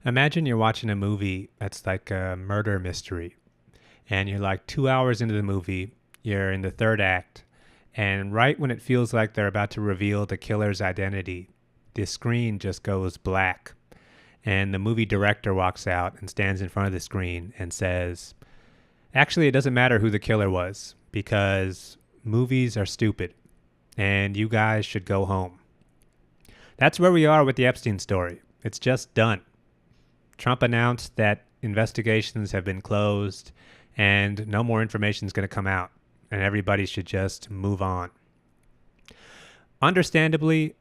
Imagine you're watching a movie that's like a murder mystery, and you're like 2 hours into the movie, you're in the third act, and right when it feels like they're about to reveal the killer's identity, the screen just goes black, and the movie director walks out and stands in front of the screen and says, actually, it doesn't matter who the killer was, because movies are stupid, and you guys should go home. That's where we are with the Epstein story. It's just done. Trump announced that investigations have been closed and no more information is going to come out, and everybody should just move on. Understandably,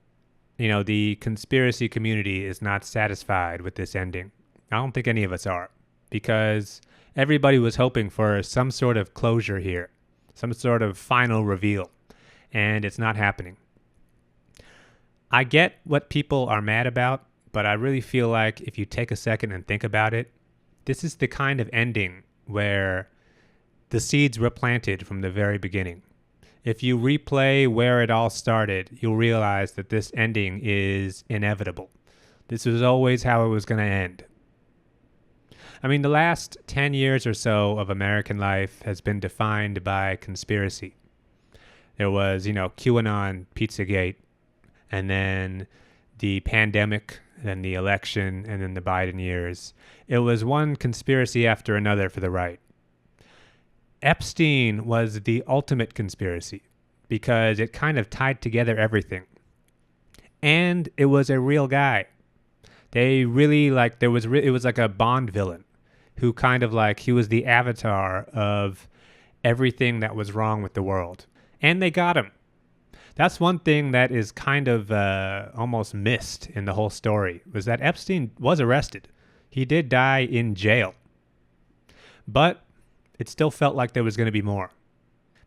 the conspiracy community is not satisfied with this ending. I don't think any of us are, because everybody was hoping for some sort of closure here, some sort of final reveal, and it's not happening. I get what people are mad about, but I really feel like if you take a second and think about it, this is the kind of ending where the seeds were planted from the very beginning. If you replay where it all started, you'll realize that this ending is inevitable. This was always how it was going to end. I mean, the last 10 years or so of American life has been defined by conspiracy. There was, QAnon, Pizzagate, and then the pandemic, then the election, and then the Biden years. It was one conspiracy after another for the right. Epstein was the ultimate conspiracy because it kind of tied together everything. And it was a real guy. They really it was like a Bond villain who he was the avatar of everything that was wrong with the world. And they got him. That's one thing that is kind of almost missed in the whole story, was that Epstein was arrested. He did die in jail. But it still felt like there was going to be more.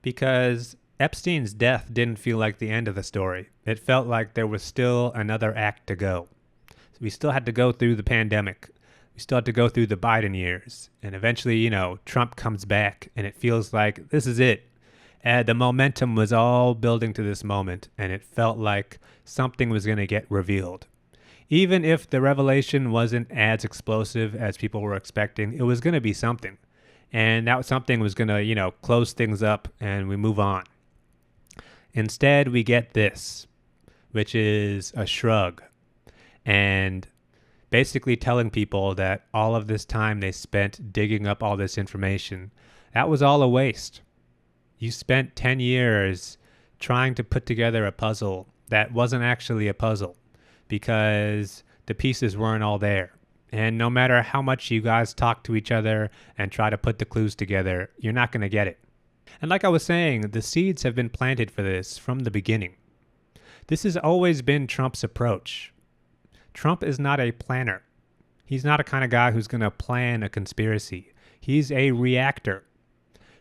Because Epstein's death didn't feel like the end of the story. It felt like there was still another act to go. So we still had to go through the pandemic. We still had to go through the Biden years. And eventually, Trump comes back and it feels like this is it. The momentum was all building to this moment, and it felt like something was going to get revealed. Even if the revelation wasn't as explosive as people were expecting, it was going to be something. And that something was going to, close things up and we move on. Instead, we get this, which is a shrug. And basically telling people that all of this time they spent digging up all this information, that was all a waste. You spent 10 years trying to put together a puzzle that wasn't actually a puzzle because the pieces weren't all there. And no matter how much you guys talk to each other and try to put the clues together, you're not going to get it. And like I was saying, the seeds have been planted for this from the beginning. This has always been Trump's approach. Trump is not a planner. He's not a kind of guy who's going to plan a conspiracy. He's a reactor.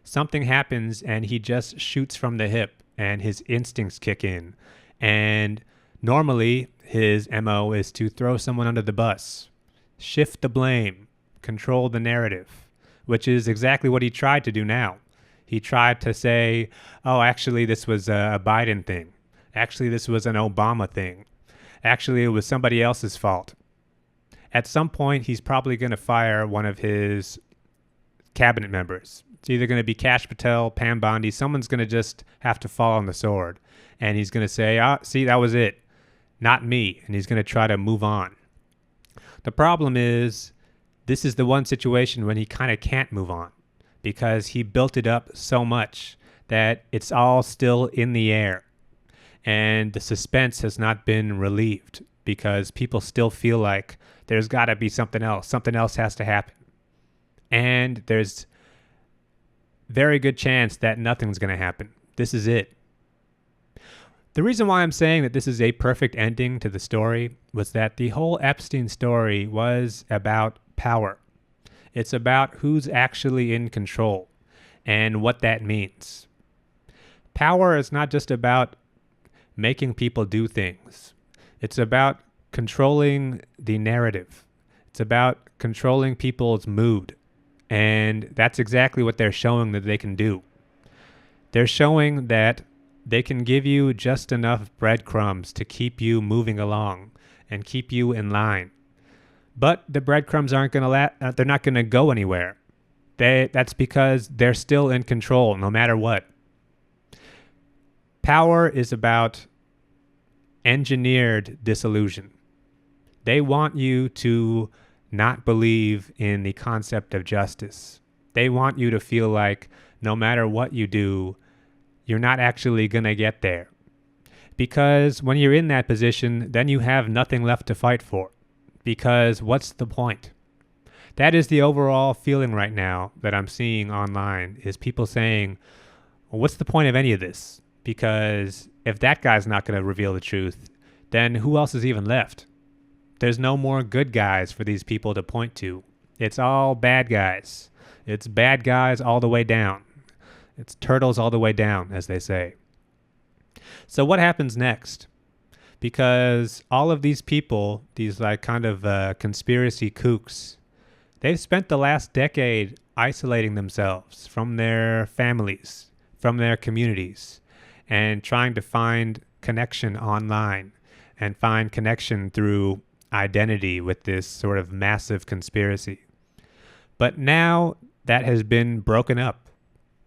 Something happens and he just shoots from the hip and his instincts kick in. And normally his MO is to throw someone under the bus, shift the blame, control the narrative, which is exactly what he tried to do now. He tried to say, oh, actually, this was a Biden thing. Actually, this was an Obama thing. Actually, it was somebody else's fault. At some point, he's probably going to fire one of his cabinet members. It's either going to be Kash Patel, Pam Bondi. Someone's going to just have to fall on the sword. And he's going to say, see, that was it. Not me. And he's going to try to move on. The problem is, this is the one situation when he kind of can't move on because he built it up so much that it's all still in the air. And the suspense has not been relieved because people still feel like there's got to be something else. Something else has to happen. And there's very good chance that nothing's going to happen. This is it. The reason why I'm saying that this is a perfect ending to the story was that the whole Epstein story was about power. It's about who's actually in control and what that means. Power is not just about making people do things. It's about controlling the narrative. It's about controlling people's mood. And that's exactly what they're showing that they can do. They're showing that they can give you just enough breadcrumbs to keep you moving along and keep you in line. But the breadcrumbs aren't going to they're not going to go anywhere. That's because they're still in control no matter what. Power is about engineered disillusion. They want you to not believe in the concept of justice. They want you to feel like no matter what you do, you're not actually going to get there. Because when you're in that position, then you have nothing left to fight for. Because what's the point? That is the overall feeling right now that I'm seeing online, is people saying, well, what's the point of any of this? Because if that guy's not going to reveal the truth, then who else is even left? There's no more good guys for these people to point to. It's all bad guys. It's bad guys all the way down. It's turtles all the way down, as they say. So what happens next? Because all of these people, these like kind of conspiracy kooks, they've spent the last decade isolating themselves from their families, from their communities, and trying to find connection online and find connection through identity with this sort of massive conspiracy. But now that has been broken up.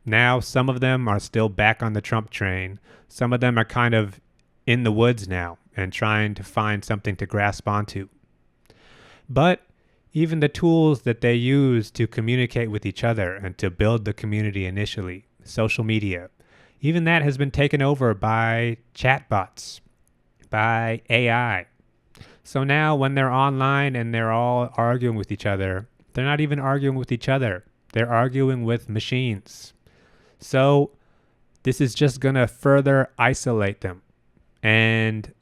Now some of them are still back on the Trump train. Some of them are kind of in the woods now and trying to find something to grasp onto. But even the tools that they use to communicate with each other and to build the community initially, social media, even that has been taken over by chatbots, by AI. So now when they're online and they're all arguing with each other, they're not even arguing with each other. They're arguing with machines. So this is just going to further isolate them. And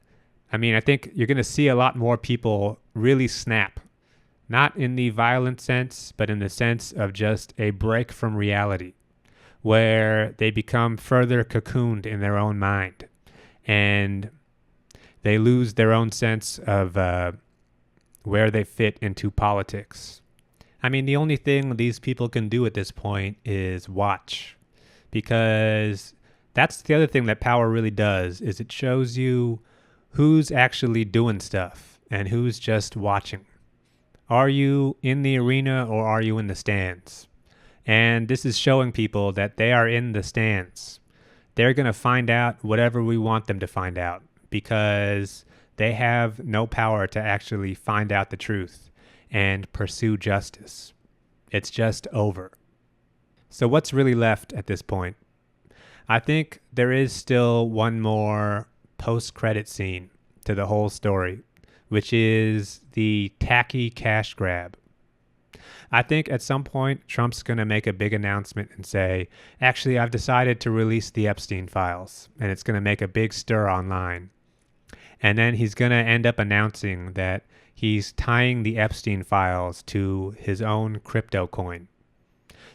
I mean, I think you're going to see a lot more people really snap. Not in the violent sense, but in the sense of just a break from reality, where they become further cocooned in their own mind. And they lose their own sense of where they fit into politics. I mean, the only thing these people can do at this point is watch. Because that's the other thing that power really does, is it shows you who's actually doing stuff and who's just watching. Are you in the arena or are you in the stands? And this is showing people that they are in the stands. They're going to find out whatever we want them to find out because they have no power to actually find out the truth and pursue justice. It's just over. So what's really left at this point? I think there is still one more post-credit scene to the whole story, which is the tacky cash grab. I think at some point, Trump's going to make a big announcement and say, actually, I've decided to release the Epstein files, and it's going to make a big stir online. And then he's going to end up announcing that he's tying the Epstein files to his own crypto coin.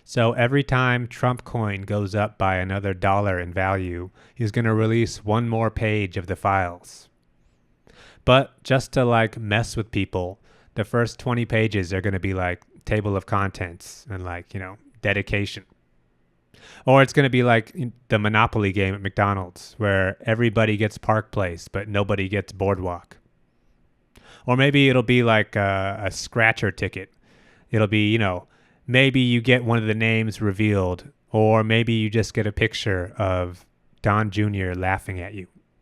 So every time Trump coin goes up by another dollar in value, he's going to release one more page of the files. But just to like mess with people, the first 20 pages are going to be like table of contents and like, dedication. Or it's going to be like the Monopoly game at McDonald's where everybody gets Park Place, but nobody gets Boardwalk. Or maybe it'll be like a scratcher ticket. It'll be, maybe you get one of the names revealed, or maybe you just get a picture of Don Jr. laughing at you.